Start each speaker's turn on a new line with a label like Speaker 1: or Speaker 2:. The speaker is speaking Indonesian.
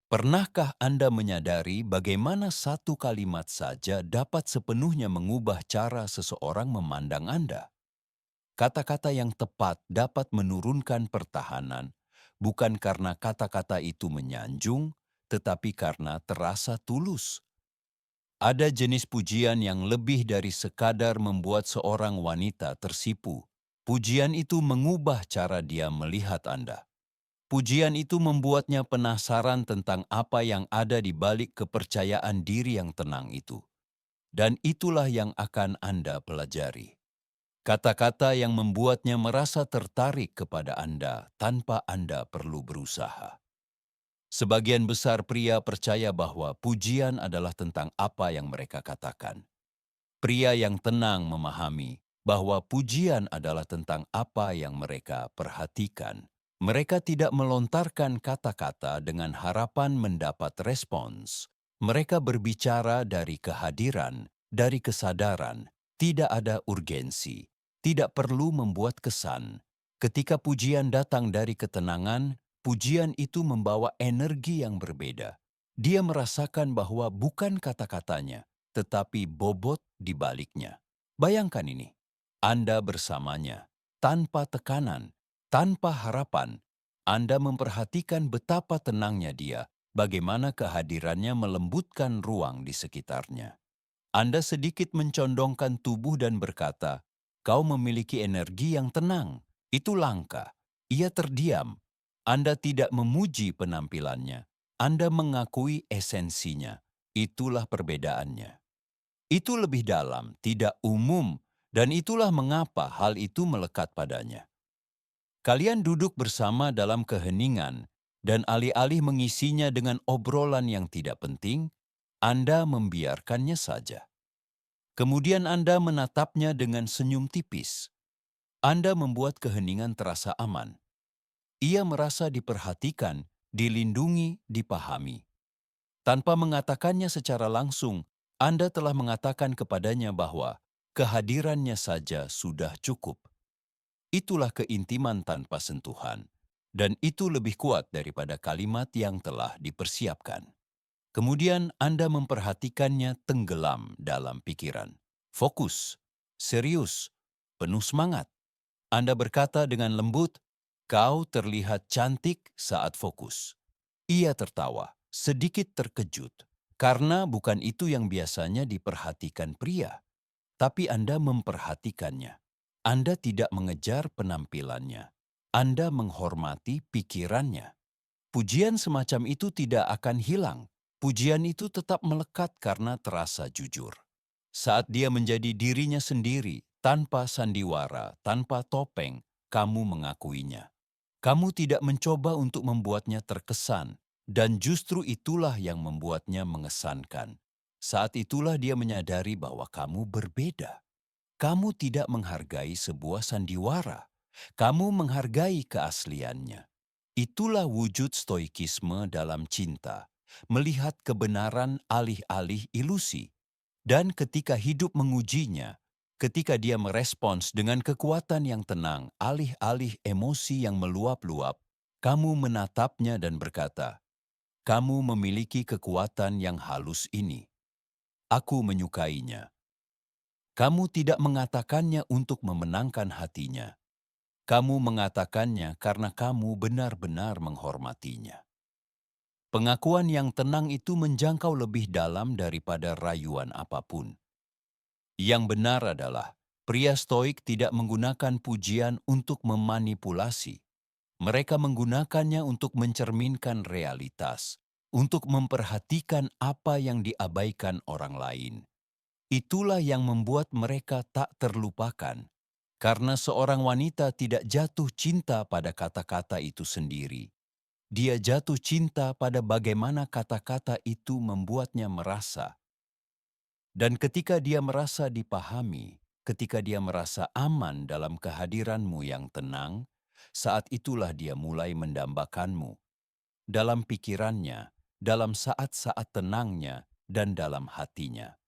Speaker 1: Pernahkah Anda menyadari bagaimana satu kalimat saja dapat sepenuhnya mengubah cara seseorang memandang Anda? Kata-kata yang tepat dapat menurunkan pertahanan, bukan karena kata-kata itu menyanjung, tetapi karena terasa tulus. Ada jenis pujian yang lebih dari sekadar membuat seorang wanita tersipu. Pujian itu mengubah cara dia melihat Anda. Pujian itu membuatnya penasaran tentang apa yang ada di balik kepercayaan diri yang tenang itu. Dan itulah yang akan Anda pelajari. Kata-kata yang membuatnya merasa tertarik kepada Anda tanpa Anda perlu berusaha. Sebagian besar pria percaya bahwa pujian adalah tentang apa yang mereka katakan. Pria yang tenang memahami bahwa pujian adalah tentang apa yang mereka perhatikan. Mereka tidak melontarkan kata-kata dengan harapan mendapat respons. Mereka berbicara dari kehadiran, dari kesadaran, tidak ada urgensi, tidak perlu membuat kesan. Ketika pujian datang dari ketenangan, pujian itu membawa energi yang berbeda. Dia merasakan bahwa bukan kata-katanya, tetapi bobot di baliknya. Bayangkan ini, Anda bersamanya, tanpa tekanan, tanpa harapan. Anda memperhatikan betapa tenangnya dia, bagaimana kehadirannya melembutkan ruang di sekitarnya. Anda sedikit mencondongkan tubuh dan berkata, "Kau memiliki energi yang tenang, itu langka." Ia terdiam. Anda tidak memuji penampilannya, Anda mengakui esensinya. Itulah perbedaannya. Itu lebih dalam, tidak umum, dan itulah mengapa hal itu melekat padanya. Kalian duduk bersama dalam keheningan, dan alih-alih mengisinya dengan obrolan yang tidak penting, Anda membiarkannya saja. Kemudian Anda menatapnya dengan senyum tipis. Anda membuat keheningan terasa aman. Ia merasa diperhatikan, dilindungi, dipahami. Tanpa mengatakannya secara langsung, Anda telah mengatakan kepadanya bahwa kehadirannya saja sudah cukup. Itulah keintiman tanpa sentuhan, dan itu lebih kuat daripada kalimat yang telah dipersiapkan. Kemudian Anda memperhatikannya tenggelam dalam pikiran. Fokus, serius, penuh semangat. Anda berkata dengan lembut, "Kau terlihat cantik saat fokus." Ia tertawa, sedikit terkejut, karena bukan itu yang biasanya diperhatikan pria. Tapi Anda memperhatikannya. Anda tidak mengejar penampilannya. Anda menghormati pikirannya. Pujian semacam itu tidak akan hilang. Pujian itu tetap melekat karena terasa jujur. Saat dia menjadi dirinya sendiri, tanpa sandiwara, tanpa topeng, kamu mengakuinya. Kamu tidak mencoba untuk membuatnya terkesan, dan justru itulah yang membuatnya mengesankan. Saat itulah dia menyadari bahwa kamu berbeda. Kamu tidak menghargai sebuah sandiwara. Kamu menghargai keasliannya. Itulah wujud stoikisme dalam cinta, melihat kebenaran alih-alih ilusi. Dan ketika hidup mengujinya, ketika dia merespons dengan kekuatan yang tenang, alih-alih emosi yang meluap-luap, kamu menatapnya dan berkata, "Kamu memiliki kekuatan yang halus ini. Aku menyukainya." Kamu tidak mengatakannya untuk memenangkan hatinya. Kamu mengatakannya karena kamu benar-benar menghormatinya. Pengakuan yang tenang itu menjangkau lebih dalam daripada rayuan apapun. Yang benar adalah, pria stoik tidak menggunakan pujian untuk memanipulasi. Mereka menggunakannya untuk mencerminkan realitas, untuk memperhatikan apa yang diabaikan orang lain. Itulah yang membuat mereka tak terlupakan, karena seorang wanita tidak jatuh cinta pada kata-kata itu sendiri. Dia jatuh cinta pada bagaimana kata-kata itu membuatnya merasa. Dan ketika dia merasa dipahami, ketika dia merasa aman dalam kehadiranmu yang tenang, saat itulah dia mulai mendambakanmu. Dalam pikirannya, dalam saat-saat tenangnya, dan dalam hatinya.